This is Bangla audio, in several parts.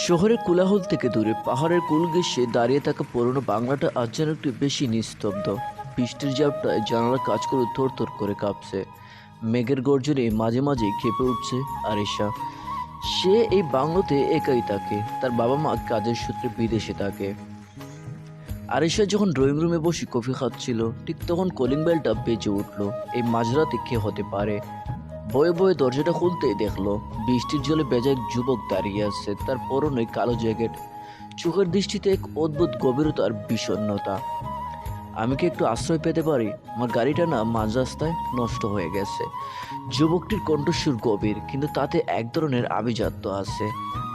শহরের কোলাহল থেকে দূরে পাহাড়ের কোল ঘেঁষে দাঁড়িয়ে থাকা পুরনো বাংলাটা আজ যেন একটু বেশি নিস্তব্ধ। বৃষ্টির ঝাপটায় জানালা কাজ করে থর থর করে কাঁপছে। মেঘের গর্জনে মাঝে মাঝে কেঁপে উঠছে আরিশা। সে এই বাংলোতে একাই থাকে, তার বাবা মা কাজের সূত্রে বিদেশে থাকে। আরিশা যখন ড্রয়িং রুমে বসে কফি খাচ্ছিল, ঠিক তখন কলিং বেলটা বেজে উঠলো। এই মাঝরাতে কে হতে পারে? বয়ে বয়ে দরজাটা খুলতেই দেখলো বৃষ্টির জলে ভেজা এক যুবক দাঁড়িয়ে আছে। তার পরনে কালো জ্যাকেট, চোখের দৃষ্টিতে এক অদ্ভুত গভীরতা আর বিষণ্ণতা। আমি কি একটু আশ্রয় পেতে পারি? আমার গাড়িটা না মাঝ রাস্তায় নষ্ট হয়ে গেছে। যুবকটির কণ্ঠস্বর গভীর, কিন্তু তাতে এক ধরনের আভিজাত্য আছে।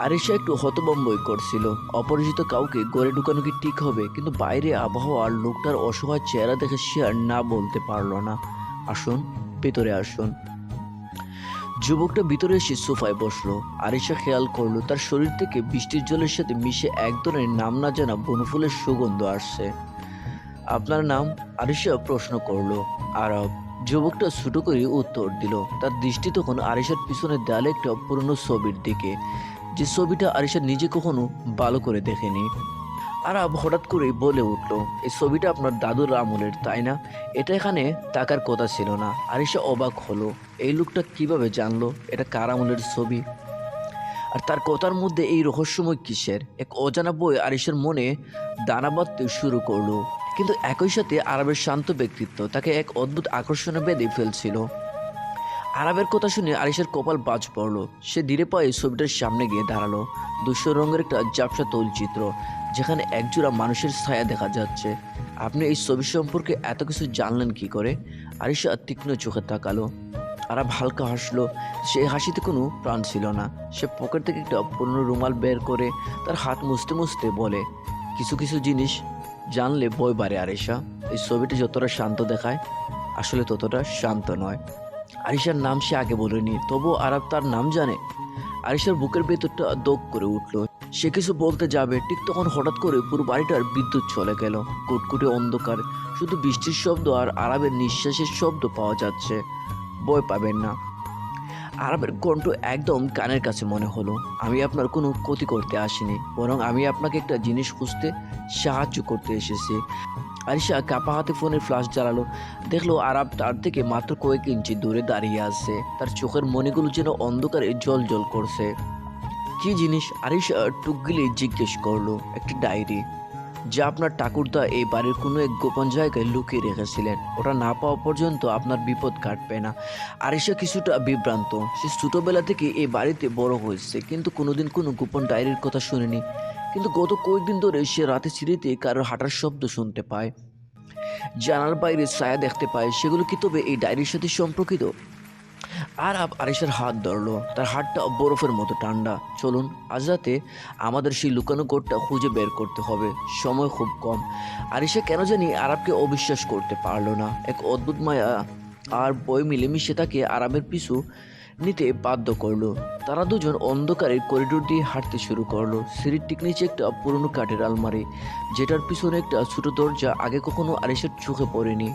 আরিশা একটু হতভম্বই করছিল। অপরিচিত কাউকে গড়ে ঢুকানো কি ঠিক হবে? কিন্তু বাইরে আবহাওয়া আর লোকটার অসহায় চেহারা দেখে সে আর না বলতে পারল না। আসুন, ভেতরে আসুন। যুবকটা ভিতরে এসে সোফায় বসলো। আরিশা খেয়াল করলো তার শরীর থেকে বৃষ্টির জলের সাথে মিশে এক ধরনের নাম না জানা বনফুলের সুগন্ধ আসছে। আপনার নাম? আরিশা প্রশ্ন করলো। আরব। যুবকটা ছোটো করে উত্তর দিল। তার দৃষ্টি তখন আরিশার পিছনের দেয়ালে একটা পুরনো ছবির দিকে, যে ছবিটা আরিশা নিজে কখনো ভালো করে দেখেনি। আরব হঠাৎ করেই বলে উঠল, এই ছবিটা আপনার দাদুর আমলের, তাই না? এটা এখানে থাকার কথা ছিল না। আরিশা অবাক হলো, এই লোকটা কিভাবে জানলো এটা কার আমলের ছবি? আর তার কথার মধ্যে এই রহস্যময় কিসের? এক অজানা বই আরিশার মনে দানা বাঁধতে শুরু করলো। কিন্তু একই সাথে আরবের শান্ত ব্যক্তিত্ব তাকে এক অদ্ভুত আকর্ষণে বেঁধে ফেলছিল। আরবের কথা শুনে আরিশার কপাল বাজ পড়লো। সে ধীরে পায়ে ছবিটার সামনে গিয়ে দাঁড়ালো। ধূসর রঙের একটা ঝাপসা তৈলচিত্র, যেখানে একজোড়া মানুষের ছায়া দেখা যাচ্ছে। আপনি এই ছবি সম্পর্কে এত কিছু জানলেন কি করে? আরিশা তীক্ষ্ণ চোখে তাকালো। আরব হালকা হাসলো। সে হাসিতে কোনো প্রাণ ছিল না। সে পকেট থেকে একটা পুরনো রুমাল বের করে তার হাত মুছতে মুছতে বলে, কিছু কিছু জিনিস জানলে ভয় বাড়ে আরিশা। এই ছবিটা যতটা শান্ত দেখায়, আসলে ততটা শান্ত নয়। আরিশার নাম সে আগে বলেনি, তবু আরব তার নাম জানে। আরিশার বুকের ভেতরটা দগ করে উঠল। সে কিছু বলতে যাবে, ঠিক তখন হঠাৎ করে পুরো বাড়িটার বিদ্যুৎ চলে গেল। কুটকুটে অন্ধকার, শুধু বৃষ্টির শব্দ আর আরবের নিঃশ্বাসের শব্দ পাওয়া যাচ্ছে। ভয় পাবেন না। আরবের কণ্ঠ একদম কানের কাছে মনে হলো। আমি আপনার কোনো ক্ষতি করতে আসিনি, বরং আমি আপনাকে একটা জিনিস খুঁজতে সাহায্য করতে এসেছি। আরিশা কাপা হাতে ফোনের ফ্ল্যাশ জ্বালালো। দেখলো আরব তার থেকে মাত্র কয়েক ইঞ্চি দূরে দাঁড়িয়ে আছে। তার চোখের মণিগুলো যেন অন্ধকারে জল জল করছে। কি জিনিস? আরিশা টুকগিলে জিজ্ঞেস করলো। একটা ডায়েরি, যা আপনার ঠাকুরদা এই বাড়ির কোনো এক গোপন জায়গায় লুকিয়ে রেখেছিলেন। ওটা না পাওয়া পর্যন্ত আপনার বিপদ কাটবে না। আরিশা কিছুটা বিভ্রান্ত। সে ছোটবেলা থেকে এই বাড়িতে বড় হয়েছে, কিন্তু কোনোদিন কোনো গোপন ডায়েরির কথা শুনেনি। কিন্তু গত কয়েকদিন ধরে সে রাতে সিঁড়িতে কারোর হাঁটার শব্দ শুনতে পায়, জানার বাইরে ছায়া দেখতে পায়। সেগুলো কি তবে এই ডায়েরির সাথে সম্পর্কিত? আরব আরিশার হাত ধরলো। তার হাতটা বরফের মতো ঠান্ডা। চলুন, আজ রাতে আমাদের সেই লুকানো কোডটা খুঁজে বের করতে হবে। সময় খুব কম। আরিশা কেন জানি আরবকে অবিশ্বাস করতে পারলো না। এক অদ্ভুত মায়া আর ভয় মিলেমিশে তাকে আরবের পিছু নিতে বাধ্য করলো। তারা দুজন অন্ধকারের করিডোর দিয়ে হাঁটতে শুরু করলো। সিঁড়ির ঠিক নিচে একটা পুরনো কাঠের আলমারি, যেটার পিছনে একটা ছোট দরজা আগে কখনো আরিশার চোখে পড়েনি।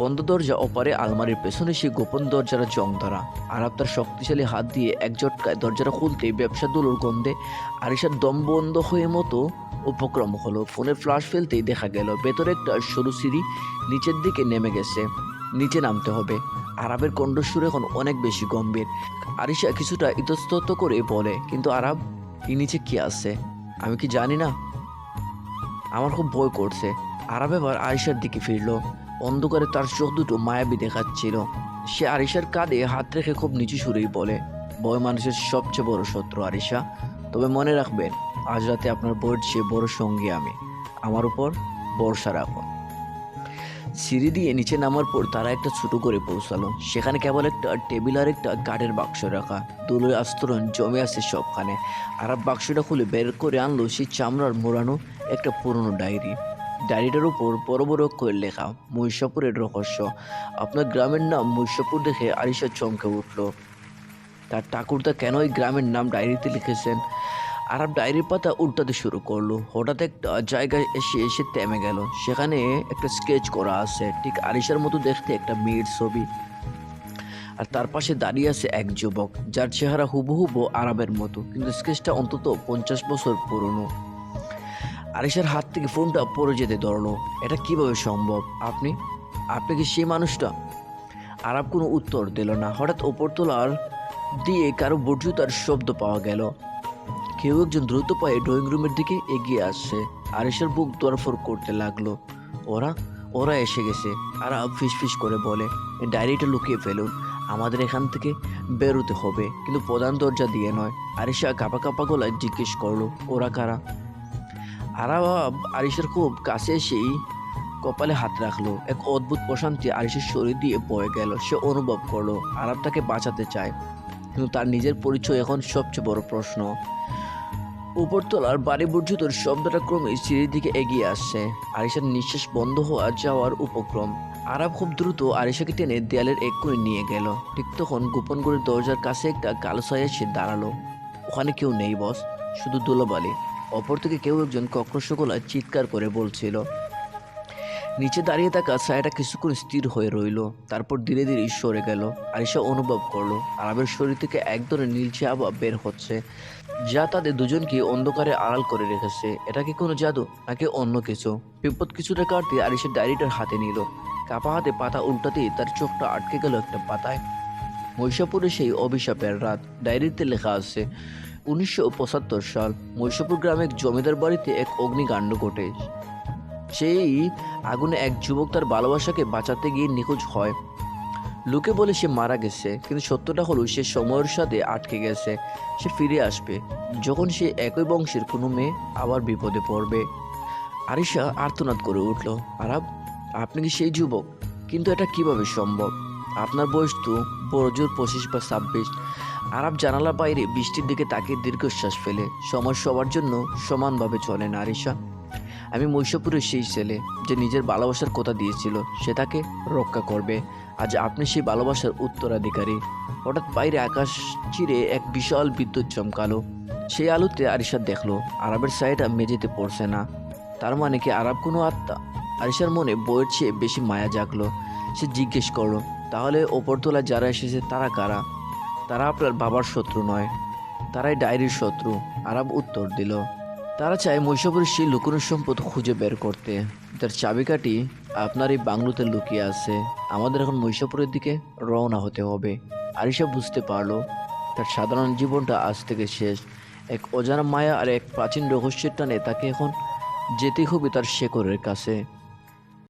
বন্ধ দরজা ওপারে আলমারির পেছনে সেই গোপন দরজার জং ধরা। আরব তার শক্তিশালী হাত দিয়ে এক ঝটকায় দরজাটা খুলতেই ব্যবসা দুলোর গন্ধে আরিশার দম বন্ধ হয়ে মতো উপক্রম হলো। ফোনের ফ্ল্যাশ ফেলতেই দেখা গেল ভেতরে একটা সরু সিঁড়ি নিচের দিকে নেমে গেছে। নিচে নামতে হবে। আরবের কণ্ঠস্বর এখন অনেক বেশি গম্ভীর। আরিশা কিছুটা ইতস্তত করে বলে, কিন্তু আরব, এই নিচে কি আছে? আমি কি জানি না? আমার খুব ভয় করছে। আরব এবার আরিশার দিকে ফিরল। অন্ধকারে তার চোখ দুটো মায়াবী দেখাচ্ছিল। সে আরিশার কাঁধে হাত রেখে খুব নিচু সুরেই বলে, ভয় মানুষের সবচেয়ে বড় শত্রু আরিশা। তবে মনে রাখবেন, আজ রাতে আপনার বইয়ের চেয়ে বড় সঙ্গী আমি। আমার উপর ভরসা রাখুন। সিঁড়ি দিয়ে নিচে নামার পর তারা একটা ছোট করে পৌঁছালো। সেখানে কেবল একটা টেবিল আর একটা কাঠের বাক্স রাখা। ধুলোর আস্তরণ জমে আছে সবখানে। আরব বাক্সটা খুলে বের করে আনলো সেই চামড়ার মোড়ানো একটা পুরনো ডায়েরি। ডায়েরিটার উপর বড় বড় করে লেখা, মহিষাপুরের রহস্য। আপনার গ্রামের নাম মহিষাপুর দেখে আরিশা চমকে উঠল। তার ঠাকুরদা কেন এই গ্রামের নাম ডায়েরিতে লিখেছেন? আরব ডায়েরির পাতা উল্টাতে শুরু করলো। হঠাৎ একটা জায়গায় এসে এসে থেমে গেল। সেখানে একটা স্কেচ করা আছে, ঠিক আরিশার মতো দেখতে একটা মেয়ের ছবি। আর তার পাশে দাঁড়িয়ে আছে এক যুবক যার চেহারা হুবহু আরামের মতো, কিন্তু স্কেচটা অন্তত 50 বছর পুরনো। আরিশার হাত থেকে ফোনটা পড়ে যেতে ধরলো। এটা কিভাবে সম্ভব? আপনি আপনি কি সেই মানুষটা? আরাব কোনো উত্তর দিল না। হঠাৎ ওপরতলার দিয়ে কারো বর্জুতার শব্দ পাওয়া গেল। কেউ একজন দ্রুত পায়ে ড্রয়িং রুমের দিকে এগিয়ে আসছে। আরিশার বুক দরফর করতে লাগলো। ওরা ওরা এসে গেছে। আরাব ফিসফিস করে বলে, এই ডায়েরিটা লুকিয়ে ফেলুন, আমাদের এখান থেকে বেরোতে হবে, কিন্তু প্রধান দরজা দিয়ে নয়। আরিশা কাঁপা কাঁপা গলায় জিজ্ঞেস করলো, ওরা কারা? আরাব আরিশার খুব কাছে এসেই কপালে হাত রাখলো। এক অদ্ভুত প্রশান্তি আরিশের শরীর দিয়ে বয়ে গেল। সে অনুভব করলো আরাব তাকে বাঁচাতে চায়, কিন্তু তার নিজের পরিচয় এখন সবচেয়ে বড় প্রশ্ন। উপরতলার বাড়ি বর্জিতর শব্দটা ক্রমে সিঁড়ির দিকে এগিয়ে আসছে। আরিশার নিঃশ্বাস বন্ধ হওয়া যাওয়ার উপক্রম। আরাব খুব দ্রুত আরিশাকে টেনে দেয়ালের এক কোণে নিয়ে গেল। ঠিক তখন গোপন ঘরের দরজার কাছে একটা কালো ছায়া এসে দাঁড়ালো। ওখানে কেউ নেই বস, শুধু ধুলোবালি। অপর থেকে কেউ একজন কক্রোশ গলায় চিৎকার করে বলছিল। নিচে দাঁড়িয়ে থাকা ছায়াটা কিছুক্ষণ স্থির হয়ে রইল, তারপর ধীরে ধীরে সরে গেল। আরিশা অনুভব করলো আরবের শরীর থেকে এক ধরনের নীলচে আভা বের হচ্ছে, যা তাদের দুজনকে অন্ধকারে আড়াল করে রেখেছে। এটা কি কোনো জাদু নাকি অন্য কিছু? বিপদ কিছুটা কাটতে আরিশা ডায়েরিটার হাতে নিল। কাপা হাতে পাতা উল্টাতেই তার চোখটা আটকে গেল একটা পাতায়। মহিষাপুরে সেই অভিশাপের রাত। ডায়েরিতে লেখা আছে, 1975 সাল, মহিষাপুর গ্রামে এক জমিদার বাড়িতে এক অগ্নিকাণ্ড ঘটে। সেই আগুনে এক যুবক তার ভালোবাসাকে বাঁচাতে গিয়ে নিখোঁজ হয়। লোকে বলে সে মারা গেছে, কিন্তু সত্যটা হলো সে সময়ের সাথে আটকে গেছে। সে ফিরে আসবে যখন সে একই বংশের কোনো মেয়ে আবার বিপদে পড়বে। আরিশা আর্তনাদ করে উঠল, আরাব, আপনি কি সেই যুবক? কিন্তু এটা কিভাবে সম্ভব? আপনার বয়স তো বড় জোর 25 বা 26। আরাব জানালা বাইরে বৃষ্টির দিকে তাকিয়ে দীর্ঘশ্বাস ফেলে। সময় সবার জন্য সমানভাবে চলে না আরিশা। আমি মহিষাপুরের সেই ছেলে যে নিজের ভালোবাসার কথা দিয়েছিল সে তাকে রক্ষা করবে। আজ আপনি সেই ভালোবাসার উত্তরাধিকারী। হঠাৎ বাইরে আকাশ চিরে এক বিশাল বিদ্যুৎ চমকালো। সেই আলোতে আরিশা দেখলো আরবের ছায়াটা মেঝেতে পড়ছে না। তার মানে কি আরব কোনো আত্মা? আরিশার মনে বইয়ের চেয়ে বেশি মায়া জাগলো। সে জিজ্ঞেস করলো, তাহলে ওপরতলায় যারা এসেছে তারা কারা? তারা আপনার বাবার শত্রু নয়, তারাই ডায়েরির শত্রু। আরব উত্তর দিল, তারা চায় মহিষাপুরের সেই লুকোনো সম্পদ খুঁজে বের করতে। তার চাবিকাঠি আপনার এই বাংলোতে লুকিয়ে আছে। আমাদের এখন মহিষাপুরের দিকে রওনা হতে হবে। আরিশা বুঝতে পারলো তার সাধারণ জীবনটা আজ থেকে শেষ। এক অজানা মায়া আর এক প্রাচীন রহস্যের টানে তাকে এখন যেতে হবে তার শেকড়ের কাছে।